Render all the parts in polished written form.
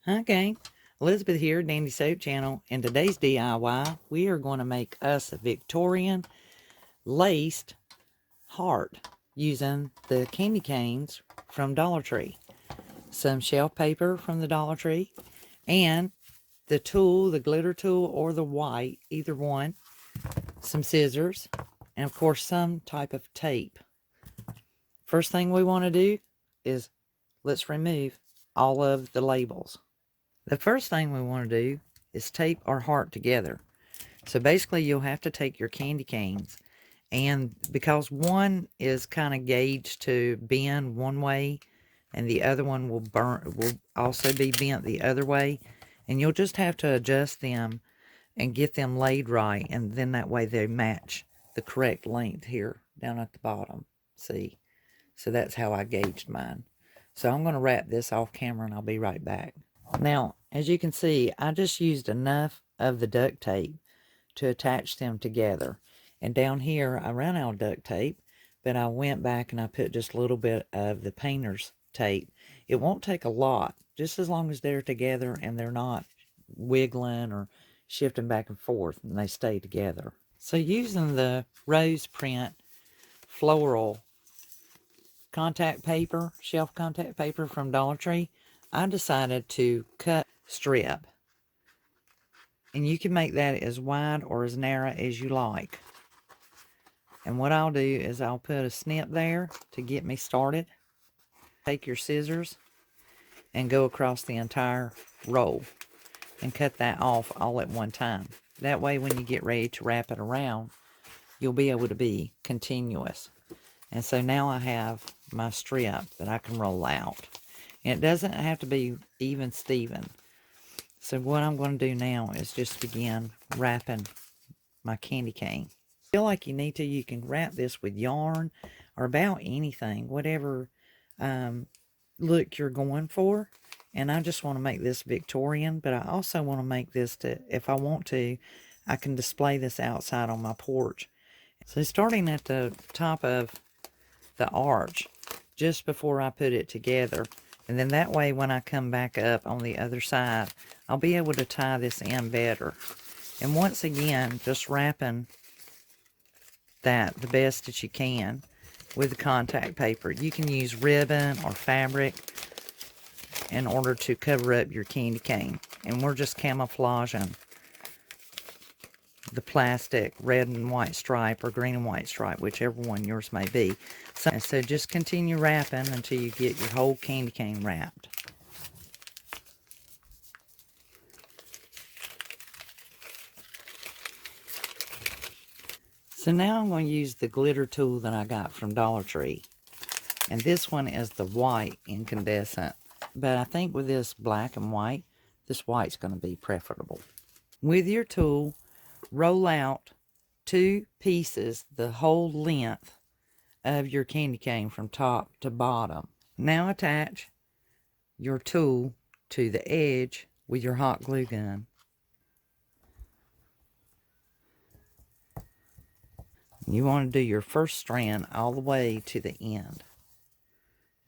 Hi gang, Elizabeth here, Dandysoap Channel. In today's DIY, we are going to make us a Victorian laced heart using the candy canes from Dollar Tree, some shelf paper from the Dollar Tree, and the tool, the glitter tool or the white, either one, some scissors, and of course some type of tape. First thing we want to do is let's remove all of the labels. The first thing we want to do is tape our heart together. So basically you'll have to take your candy canes, and because one is kind of gauged to bend one way and the other one will also be bent the other way, and you'll just have to adjust them and get them laid right, and then that way they match the correct length here down at the bottom. See? So that's how I gauged mine. So I'm going to wrap this off camera and I'll be right back. Now, as you can see, I just used enough of the duct tape to attach them together. And down here, I ran out of duct tape, but I went back and I put just a little bit of the painter's tape. It won't take a lot, just as long as they're together and they're not wiggling or shifting back and forth, and they stay together. So using the rose print floral contact paper, shelf contact paper from Dollar Tree, I decided to cut strip. And you can make that as wide or as narrow as you like. And what I'll do is I'll put a snip there to get me started. Take your scissors and go across the entire roll and cut that off all at one time. That way when you get ready to wrap it around, you'll be able to be continuous. And so now I have my strip that I can roll out. And it doesn't have to be even Steven. So what I'm going to do now is just begin wrapping my candy cane. Feel like you need to, you can wrap this with yarn or about anything, whatever look you're going for. And I just want to make this Victorian, but I also want to make this to, if I want to, I can display this outside on my porch. So starting at the top of the arch, just before I put it together, and then that way when I come back up on the other side, I'll be able to tie this in better. And once again, just wrapping that the best that you can with the contact paper. You can use ribbon or fabric in order to cover up your candy cane. And we're just camouflaging the plastic red and white stripe or green and white stripe, whichever one yours may be. So just continue wrapping until you get your whole candy cane wrapped. So now I'm going to use the glitter tool that I got from Dollar Tree. And this one is the white incandescent. But I think with this black and white, this white's going to be preferable. With your tool, roll out 2 pieces the whole length of your candy cane from top to bottom. Now attach your tool to the edge with your hot glue gun. You want to do your first strand all the way to the end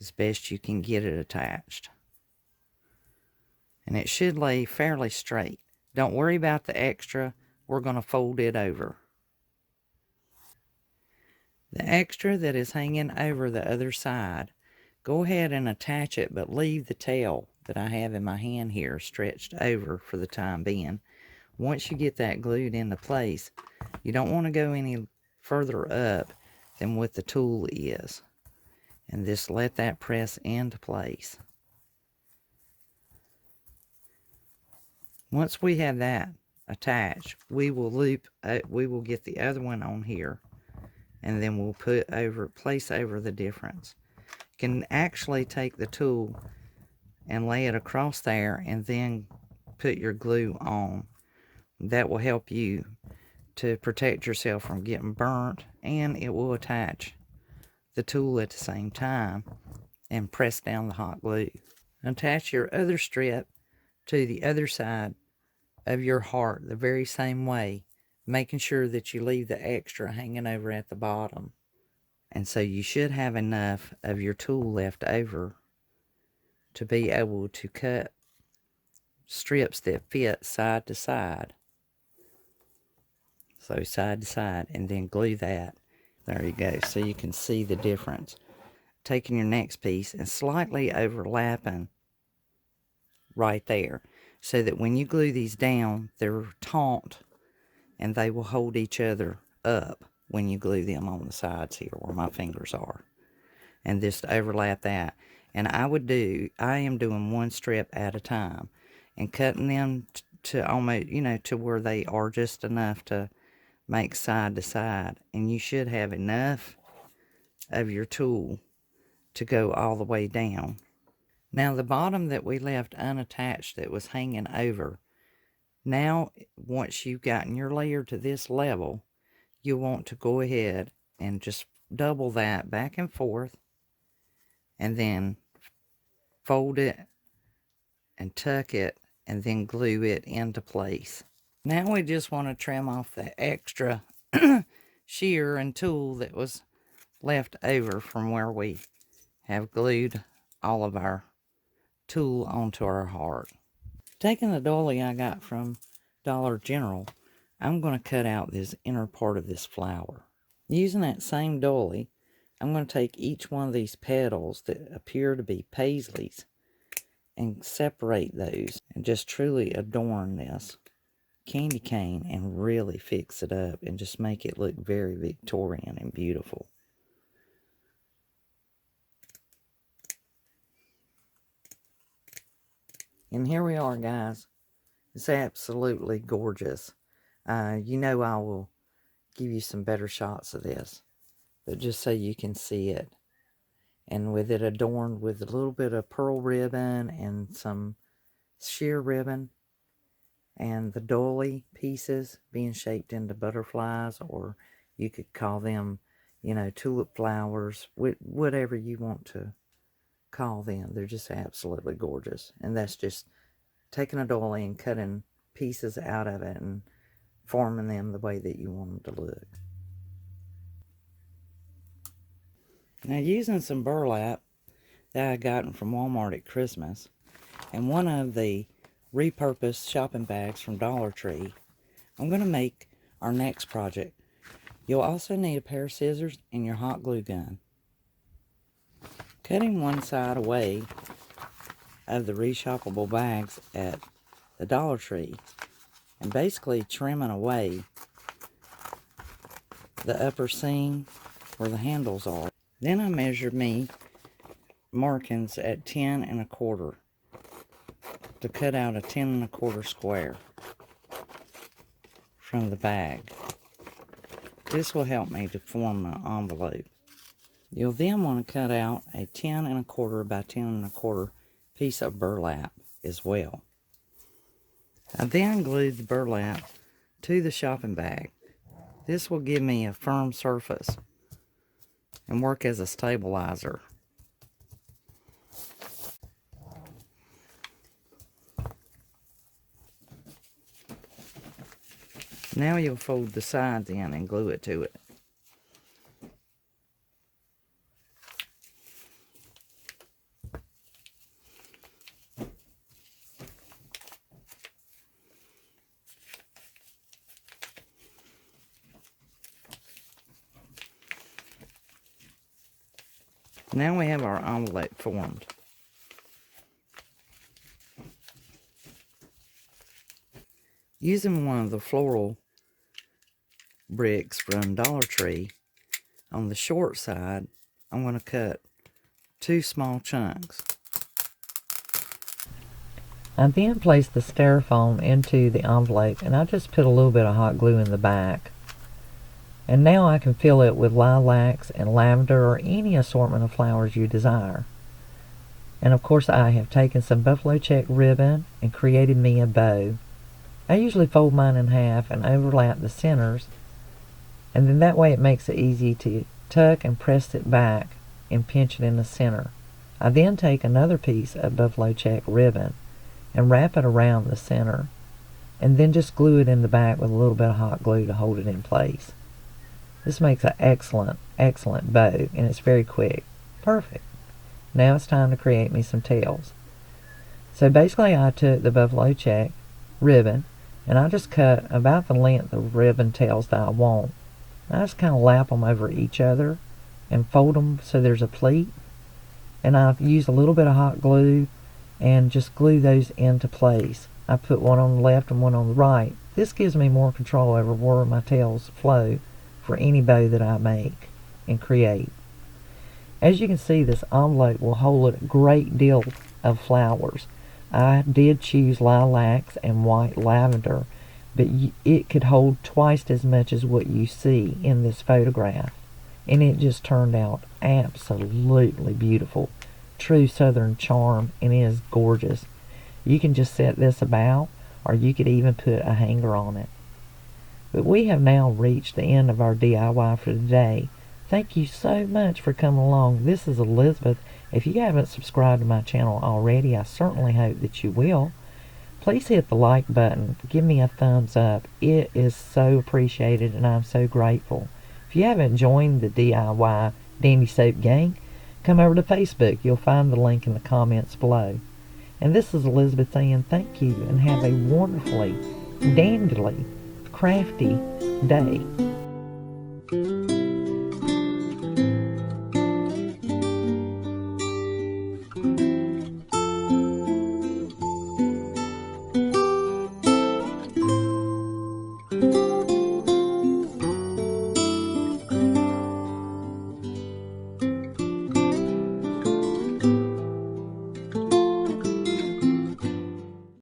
as best you can get it attached. And it should lay fairly straight. Don't worry about the extra. We're going to fold it over. The extra that is hanging over the other side, go ahead and attach it, but leave the tail that I have in my hand here stretched over for the time being. Once you get that glued into place, you don't want to go any further up than what the tool is. And just let that press into place. Once we have that attached, we will get the other one on here, and then we'll place over the difference. You can actually take the tool and lay it across there and then put your glue on. That will help you to protect yourself from getting burnt, and it will attach the tool at the same time and press down the hot glue. Attach your other strip to the other side of your heart the very same way, making sure that you leave the extra hanging over at the bottom. And so you should have enough of your tool left over to be able to cut strips that fit side to side. So side to side, and then glue that. There you go, so you can see the difference. Taking your next piece and slightly overlapping right there, so that when you glue these down, they're taut and they will hold each other up when you glue them on the sides here where my fingers are. And just overlap that. And I am doing one strip at a time and cutting them to almost, to where they are just enough to make side to side. And you should have enough of your tool to go all the way down. Now the bottom that we left unattached that was hanging over, now once you've gotten your layer to this level, you want to go ahead and just double that back and forth, and then fold it and tuck it, and then glue it into place. Now we just want to trim off the extra shear and tool that was left over from where we have glued all of our tool onto our heart. Taking the doily I got from Dollar General, I'm going to cut out this inner part of this flower. Using that same doily, I'm going to take each one of these petals that appear to be paisleys and separate those and just truly adorn this candy cane and really fix it up and just make it look very Victorian and beautiful. And here we are, guys. It's absolutely gorgeous. You know I will give you some better shots of this, but just so you can see it. And with it adorned with a little bit of pearl ribbon and some sheer ribbon, and the doily pieces being shaped into butterflies, or you could call them, tulip flowers, whatever you want to call them. They're just absolutely gorgeous. And that's just taking a doily and cutting pieces out of it and forming them the way that you want them to look. Now, using some burlap that I gotten from Walmart at Christmas and one of the repurposed shopping bags from Dollar Tree, I'm going to make our next project. You'll also need a pair of scissors and your hot glue gun. Cutting one side away of the reshoppable bags at the Dollar Tree and basically trimming away the upper seam where the handles are. Then I measured me markings at 10 1/4 to cut out a 10 1/4 square from the bag. This will help me to form an envelope. You'll then want to cut out a 10 1/4 by 10 1/4 piece of burlap as well. I then glued the burlap to the shopping bag. This will give me a firm surface and work as a stabilizer. Now you'll fold the sides in and glue it to it. Now we have our envelope formed. Using one of the floral bricks from Dollar Tree, on the short side, I'm going to cut 2 small chunks. I then placed the styrofoam into the envelope, and I just put a little bit of hot glue in the back. And now I can fill it with lilacs and lavender or any assortment of flowers you desire. And of course I have taken some buffalo check ribbon and created me a bow. I usually fold mine in half and overlap the centers, and then that way it makes it easy to tuck and press it back and pinch it in the center. I then take another piece of buffalo check ribbon and wrap it around the center, and then just glue it in the back with a little bit of hot glue to hold it in place. This makes an excellent bow, and it's very quick. Perfect. Now it's time to create me some tails. So basically I took the buffalo check ribbon and I just cut about the length of ribbon tails that I want. I just kind of lap them over each other and fold them so there's a pleat. And I've used a little bit of hot glue and just glue those into place. I put one on the left and one on the right. This gives me more control over where my tails flow for any bow that I make and create. As you can see, this envelope will hold a great deal of flowers. I did choose lilacs and white lavender, but it could hold twice as much as what you see in this photograph. And it just turned out absolutely beautiful. True southern charm, and it is gorgeous. You can just set this about, or you could even put a hanger on it. But we have now reached the end of our DIY for today. Thank you so much for coming along. This is Elizabeth. If you haven't subscribed to my channel already, I certainly hope that you will. Please hit the like button. Give me a thumbs up. It is so appreciated, and I'm so grateful. If you haven't joined the DIY Dandysoap gang, come over to Facebook. You'll find the link in the comments below. And this is Elizabeth saying thank you and have a wonderfully, dandily, crafty day.